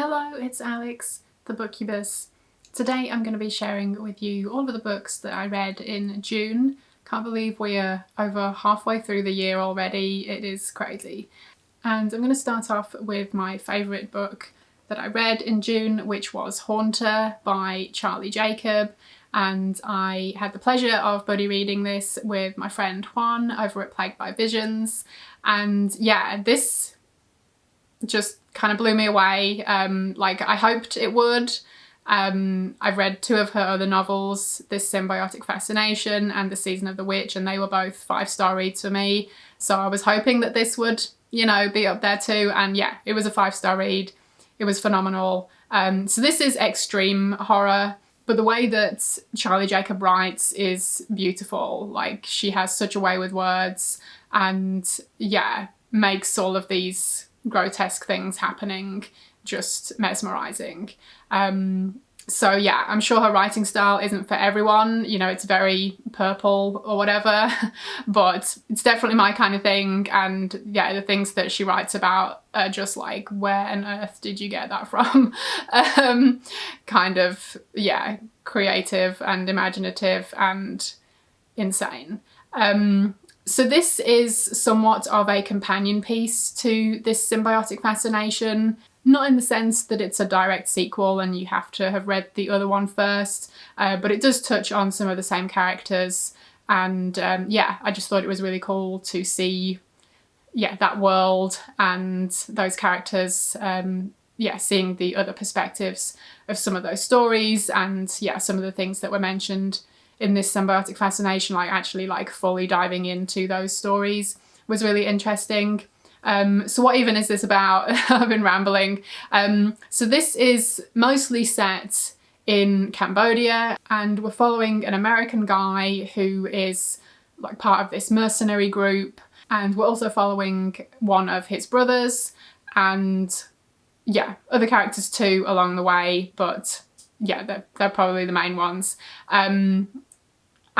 Hello, it's Alex, the Booktubers. Today I'm going to be sharing with you all of the books that I read in June. Can't believe we're over halfway through the year already, it is crazy. And I'm going to start off with my favourite book that I read in June, which was Haunter by Charlee Jacob. And I had the pleasure of buddy reading this with my friend Juan over at Plagued by Visions. And yeah, this just kind of blew me away, like I hoped it would. I've read two of her other novels, This Symbiotic Fascination and The Season of the Witch, and they were both 5-star reads for me. So I was hoping that this would, you know, be up there too. And yeah, it was a 5-star read. It was phenomenal. So this is extreme horror, but the way that Charlee Jacob writes is beautiful. Like, she has such a way with words and yeah, makes all of these grotesque things happening just mesmerizing. So yeah, I'm sure her writing style isn't for everyone, you know, it's very purple or whatever, but it's definitely my kind of thing. And yeah, the things that she writes about are just like, where on earth did you get that from? Kind of, yeah, creative and imaginative and insane. So this is somewhat of a companion piece to This Symbiotic Fascination, not in the sense that it's a direct sequel and you have to have read the other one first, but it does touch on some of the same characters. And yeah, I just thought it was really cool to see, yeah, that world and those characters, yeah, seeing the other perspectives of some of those stories and yeah, some of the things that were mentioned in This Symbiotic Fascination, like actually like fully diving into those stories was really interesting. So what even is this about? I've been rambling. So this is mostly set in Cambodia, and we're following an American guy who is like part of this mercenary group, and we're also following one of his brothers and yeah, other characters too along the way, but yeah, they're probably the main ones.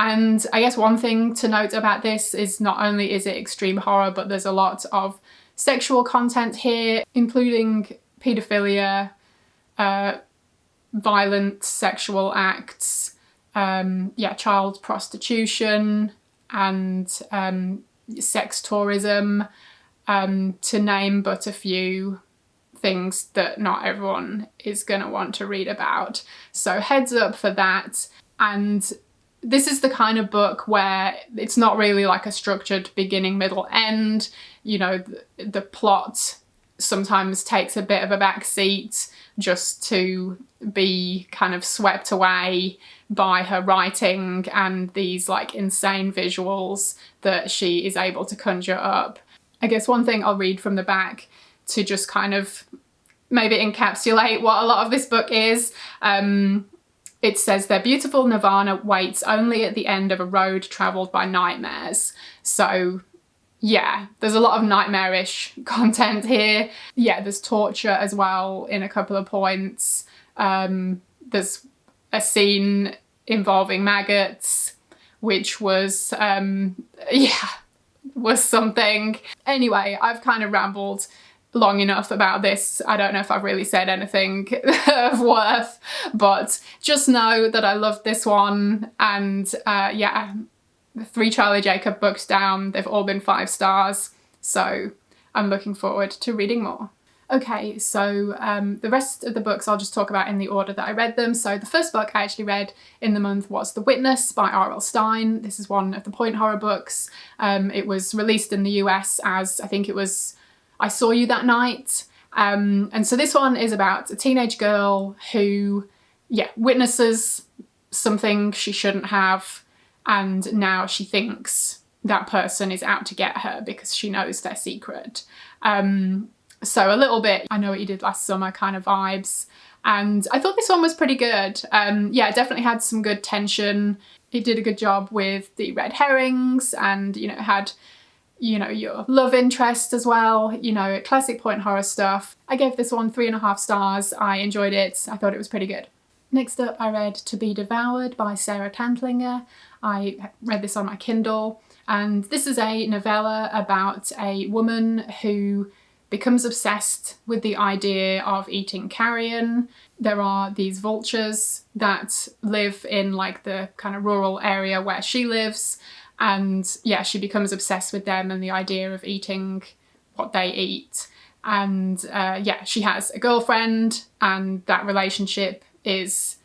And I guess one thing to note about this is not only is it extreme horror, but there's a lot of sexual content here, including paedophilia, violent sexual acts, yeah, child prostitution and sex tourism, to name but a few things that not everyone is going to want to read about. So heads up for that. And this is the kind of book where it's not really like a structured beginning, middle, end. You know, the plot sometimes takes a bit of a back seat just to be kind of swept away by her writing and these like insane visuals that she is able to conjure up. I guess one thing I'll read from the back to just kind of maybe encapsulate what a lot of this book is. It says, their beautiful nirvana waits only at the end of a road travelled by nightmares. So yeah, there's a lot of nightmarish content here. Yeah, there's torture as well in a couple of points. There's a scene involving maggots, which was, yeah, was something. Anyway, I've kind of rambled long enough about this. I don't know if I've really said anything of worth, but just know that I loved this one. And yeah, 3 Charlee Jacob books down, they've all been 5 stars. So I'm looking forward to reading more. Okay, so the rest of the books I'll just talk about in the order that I read them. So the first book I actually read in the month was The Witness by R.L. Stine. This is one of the point horror books. It was released in the US as, I think it was I Saw You That Night. And so this one is about a teenage girl who, yeah, witnesses something she shouldn't have, and now she thinks that person is out to get her because she knows their secret. So a little bit I Know What You Did Last Summer kind of vibes. And I thought this one was pretty good. Yeah, it definitely had some good tension. It did a good job with the red herrings and, you know, it had, you know, your love interest as well, you know, classic point horror stuff. I gave this one 3.5 stars. I enjoyed it. I thought it was pretty good. Next up, I read To Be Devoured by Sara Tantlinger. I read this on my Kindle, and this is a novella about a woman who becomes obsessed with the idea of eating carrion. There are these vultures that live in like the kind of rural area where she lives, and yeah, she becomes obsessed with them and the idea of eating what they eat. And yeah, she has a girlfriend, and that relationship is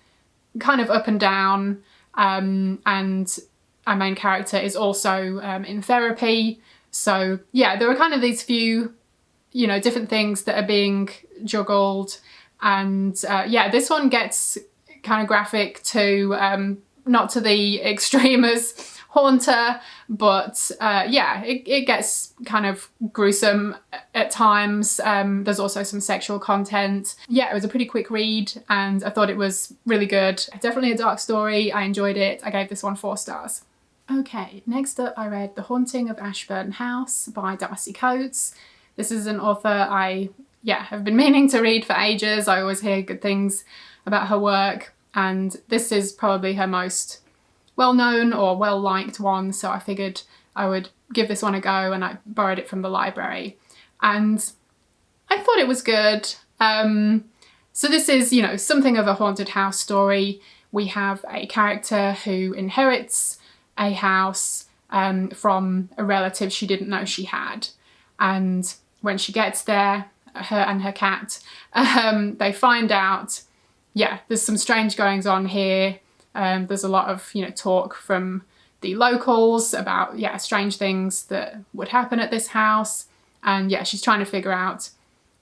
kind of up and down, and our main character is also in therapy. So yeah, there are kind of these few, you know, different things that are being juggled. And yeah, this one gets kind of graphic too, not to the extreme as Haunter, but yeah, it gets kind of gruesome at times. There's also some sexual content. Yeah, it was a pretty quick read, and I thought it was really good. Definitely a dark story. I enjoyed it. I gave this one 4 stars. Okay, next up I read The Haunting of Ashburn House by Darcy Coates. This is an author I have been meaning to read for ages. I always hear good things about her work, and this is probably her most well-known or well-liked one, so I figured I would give this one a go, and I borrowed it from the library. And I thought it was good. So this is, you know, something of a haunted house story. We have a character who inherits a house from a relative she didn't know she had. And when she gets there, her and her cat, they find out, yeah, there's some strange goings on here. There's a lot of, you know, talk from the locals about, yeah, strange things that would happen at this house. And yeah, she's trying to figure out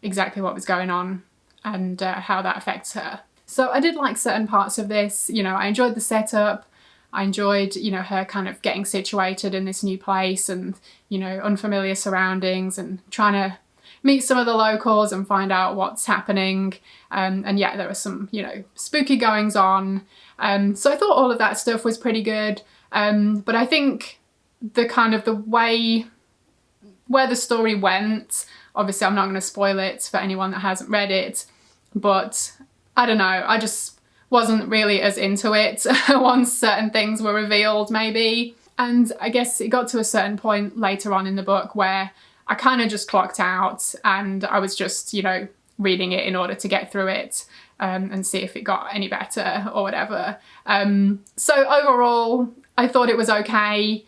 exactly what was going on and how that affects her. So I did like certain parts of this. You know, I enjoyed the setup. I enjoyed, you know, her kind of getting situated in this new place and, you know, unfamiliar surroundings, and trying to meet some of the locals and find out what's happening. And yeah, there were some, you know, spooky goings on. So I thought all of that stuff was pretty good. But I think the kind of the way where the story went, obviously I'm not going to spoil it for anyone that hasn't read it, but I don't know, I just wasn't really as into it once certain things were revealed, maybe. And I guess it got to a certain point later on in the book where I kind of just clocked out, and I was just, you know, reading it in order to get through it and see if it got any better or whatever. So overall, I thought it was okay.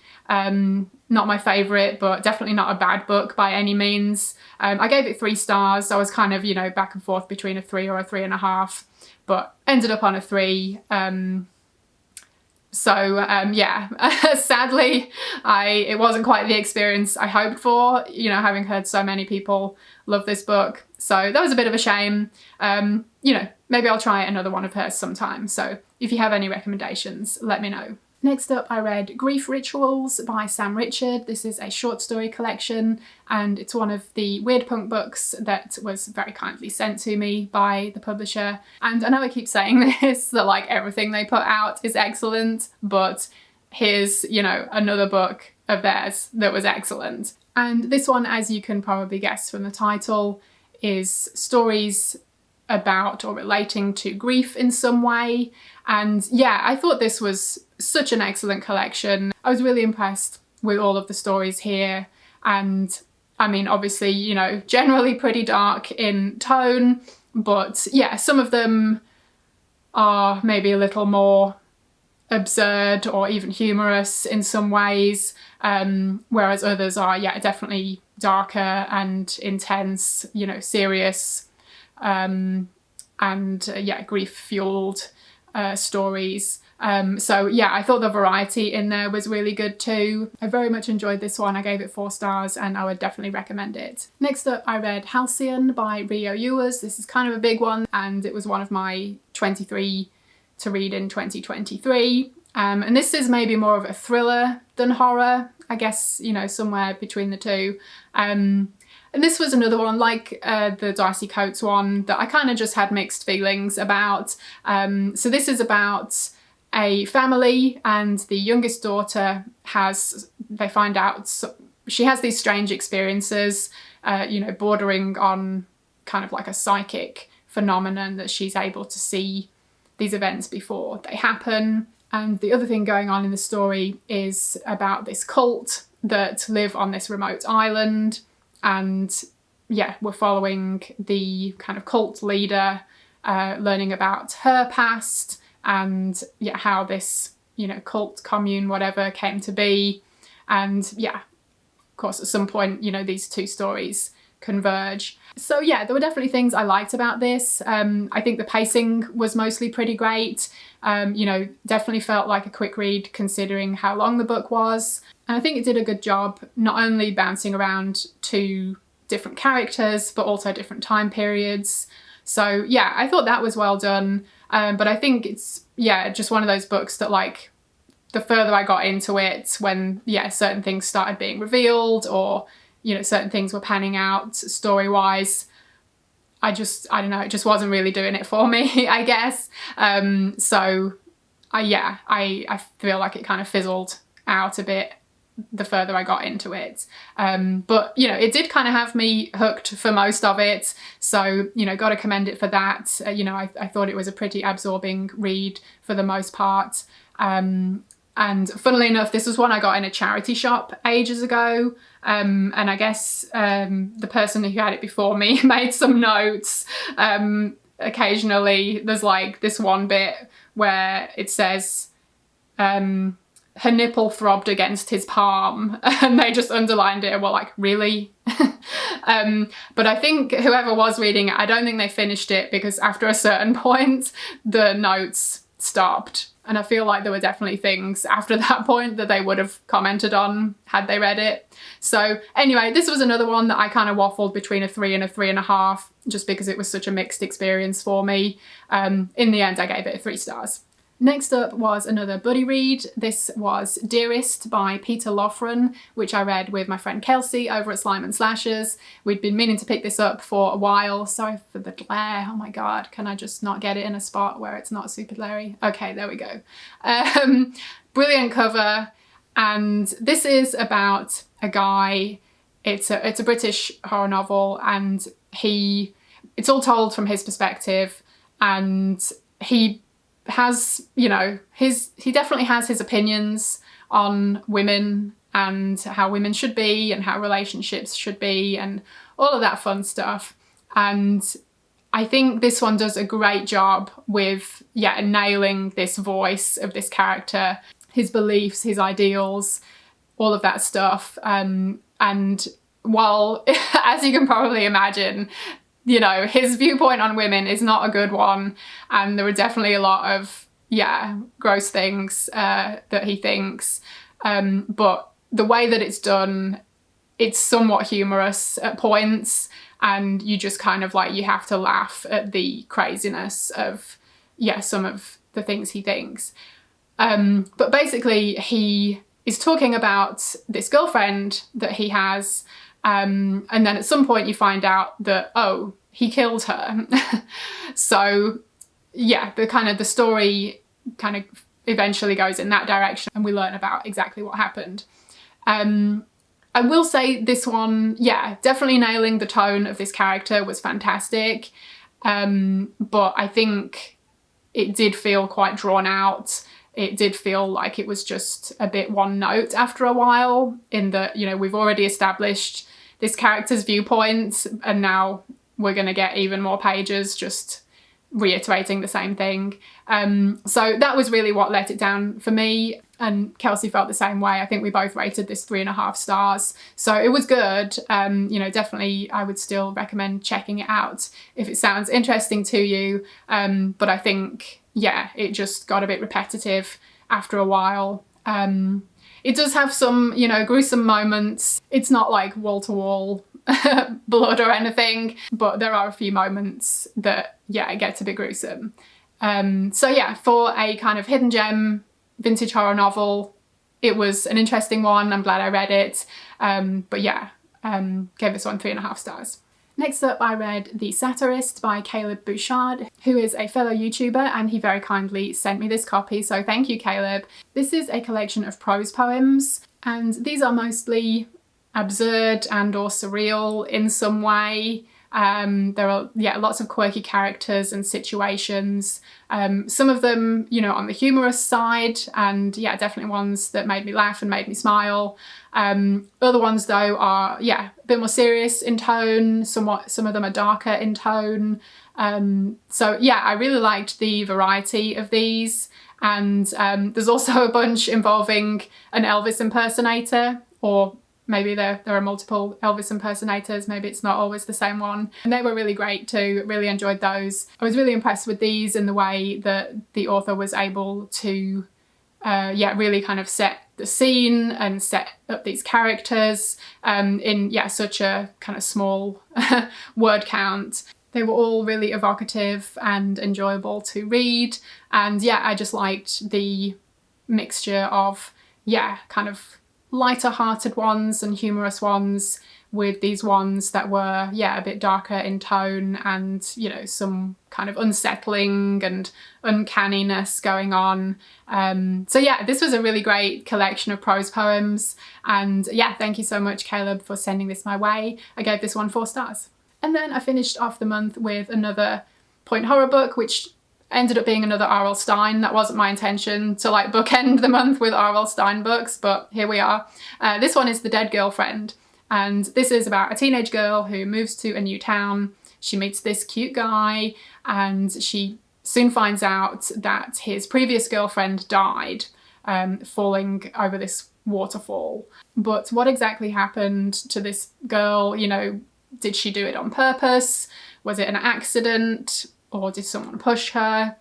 Not my favourite, but definitely not a bad book by any means. I gave it 3 stars. I was kind of, you know, back and forth between a 3 or a 3.5, but ended up on a 3. Yeah, sadly, it wasn't quite the experience I hoped for, you know, having heard so many people love this book. So that was a bit of a shame. You know, maybe I'll try another one of hers sometime. So if you have any recommendations, let me know. Next up, I read Grief Rituals by Sam Richard. This is a short story collection, and it's one of the weird punk books that was very kindly sent to me by the publisher. And I know I keep saying this, that like everything they put out is excellent, but here's, you know, another book of theirs that was excellent. And this one, as you can probably guess from the title, is stories about or relating to grief in some way. And yeah, I thought this was such an excellent collection. I was really impressed with all of the stories here. And I mean, obviously, you know, generally pretty dark in tone, but yeah, some of them are maybe a little more absurd or even humorous in some ways, whereas others are, yeah, definitely darker and intense, you know, serious, and yeah, grief-fueled stories. So yeah, I thought the variety in there was really good too. I very much enjoyed this one. I gave it 4 stars, and I would definitely recommend it. Next up, I read Halcyon by Rio Youers. This is kind of a big one, and it was one of my 23 to read in 2023. And this is maybe more of a thriller than horror, I guess, you know, somewhere between the two. And this was another one, like the Darcy Coates one, that I kind of just had mixed feelings about. So this is about a family, and the youngest daughter they find out she has these strange experiences, you know, bordering on kind of like a psychic phenomenon, that she's able to see these events before they happen. And the other thing going on in the story is about this cult that live on this remote island. And yeah, we're following the kind of cult leader, learning about her past and yeah, how this, you know, cult commune, whatever, came to be. And yeah, of course, at some point, you know, these two stories converge. So yeah, there were definitely things I liked about this. I think the pacing was mostly pretty great. You know, definitely felt like a quick read considering how long the book was. And I think it did a good job not only bouncing around two different characters, but also different time periods. So yeah, I thought that was well done. But I think it's, yeah, just one of those books that, like, the further I got into it, when, yeah, certain things started being revealed or, you know, certain things were panning out story-wise, I don't know, it just wasn't really doing it for me, I guess. So, I feel like it kind of fizzled out a bit the further I got into it. But, you know, it did kind of have me hooked for most of it. So, you know, got to commend it for that. You know, I thought it was a pretty absorbing read for the most part. And funnily enough, this was one I got in a charity shop ages ago. And I guess the person who had it before me made some notes. Occasionally, there's like this one bit where it says, her nipple throbbed against his palm, and they just underlined it and were like, really? But I think whoever was reading it, I don't think they finished it, because after a certain point, the notes stopped. And I feel like there were definitely things after that point that they would have commented on had they read it. So anyway, this was another one that I kind of waffled between a 3 and a 3.5, just because it was such a mixed experience for me. In the end, I gave it 3 stars. Next up was another buddy read. This was Dearest by Peter Loughran, which I read with my friend Kelsey over at Slime and Slashers. We'd been meaning to pick this up for a while. Sorry for the glare. Oh my God, can I just not get it in a spot where it's not super glary? Okay, there we go. Brilliant cover. And this is about a guy. It's a British horror novel, and it's all told from his perspective, and he has, you know, he definitely has his opinions on women and how women should be and how relationships should be and all of that fun stuff. And I think this one does a great job with, yeah, nailing this voice of this character, his beliefs, his ideals, all of that stuff. And while, as you can probably imagine, you know, his viewpoint on women is not a good one, and there are definitely a lot of, yeah, gross things that he thinks. But the way that it's done, it's somewhat humorous at points, and you just kind of like, you have to laugh at the craziness of, yeah, some of the things he thinks. But basically, he is talking about this girlfriend that he has. And then at some point you find out that, oh, he killed her. So yeah, the story kind of eventually goes in that direction, and we learn about exactly what happened. I will say this one, yeah, definitely nailing the tone of this character was fantastic. But I think it did feel quite drawn out. It did feel like it was just a bit one note after a while, in that, you know, we've already established this character's viewpoint, and now we're going to get even more pages just reiterating the same thing. So that was really what let it down for me, and Kelsey felt the same way. I think we both rated this 3.5 stars. So it was good. You know, definitely I would still recommend checking it out if it sounds interesting to you. But I think, yeah, it just got a bit repetitive after a while. It does have some, you know, gruesome moments. It's not like wall-to-wall blood or anything, but there are a few moments that, yeah, it gets a bit gruesome. So yeah, for a kind of hidden gem vintage horror novel, it was an interesting one. I'm glad I read it. But yeah, gave this one 3.5 stars. Next up, I read The Satirist by Caleb Bouchard, who is a fellow YouTuber, and he very kindly sent me this copy, so thank you, Caleb. This is a collection of prose poems, and these are mostly absurd and or surreal in some way. There are, yeah, lots of quirky characters and situations. Some of them, you know, on the humorous side, and yeah, definitely ones that made me laugh and made me smile. Other ones though are, yeah, a bit more serious in tone. Some of them are darker in tone. So yeah, I really liked the variety of these. And there's also a bunch involving an Elvis impersonator, or maybe there are multiple Elvis impersonators, maybe it's not always the same one. And they were really great too, really enjoyed those. I was really impressed with these in the way that the author was able to, yeah, really kind of set the scene and set up these characters in, yeah, such a kind of small word count. They were all really evocative and enjoyable to read. And yeah, I just liked the mixture of, yeah, kind of lighter hearted ones and humorous ones with these ones that were, yeah, a bit darker in tone and, you know, some kind of unsettling and uncanniness going on. So yeah, this was a really great collection of prose poems. And yeah, thank you so much, Caleb, for sending this my way. I gave this one 4 stars. And then I finished off the month with another point horror book, which ended up being another R.L. Stine. That wasn't my intention to like bookend the month with R.L. Stine books, but here we are. This one is The Dead Girlfriend, and this is about a teenage girl who moves to a new town. She meets this cute guy, and she soon finds out that his previous girlfriend died, falling over this waterfall. But what exactly happened to this girl? You know, did she do it on purpose? Was it an accident? Or did someone push her?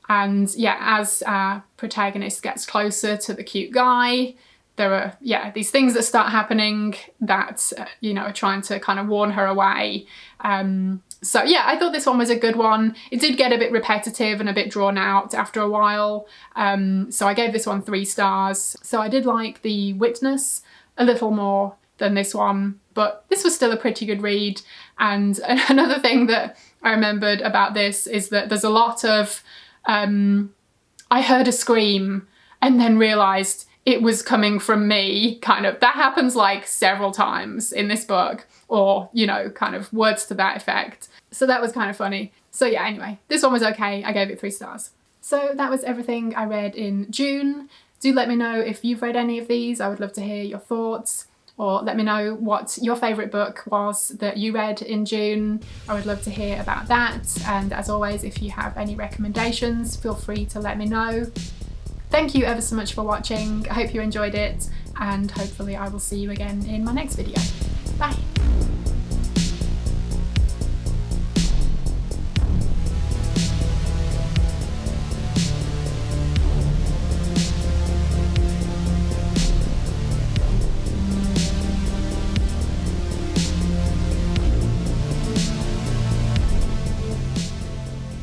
And yeah, as our protagonist gets closer to the cute guy, there are, yeah, these things that start happening that, you know, are trying to kind of warn her away. So yeah, I thought this one was a good one. It did get a bit repetitive and a bit drawn out after a while. So I gave this one 3 stars. So I did like The Witness a little more than this one, but this was still a pretty good read. And another thing that I remembered about this is that there's a lot of, I heard a scream and then realised it was coming from me, kind of. That happens like several times in this book, or, you know, kind of words to that effect. So that was kind of funny. So yeah, anyway, this one was okay. I gave it 3 stars. So that was everything I read in June. Do let me know if you've read any of these. I would love to hear your thoughts. Or let me know what your favourite book was that you read in June. I would love to hear about that. And as always, if you have any recommendations, feel free to let me know. Thank you ever so much for watching. I hope you enjoyed it, and hopefully I will see you again in my next video. Bye!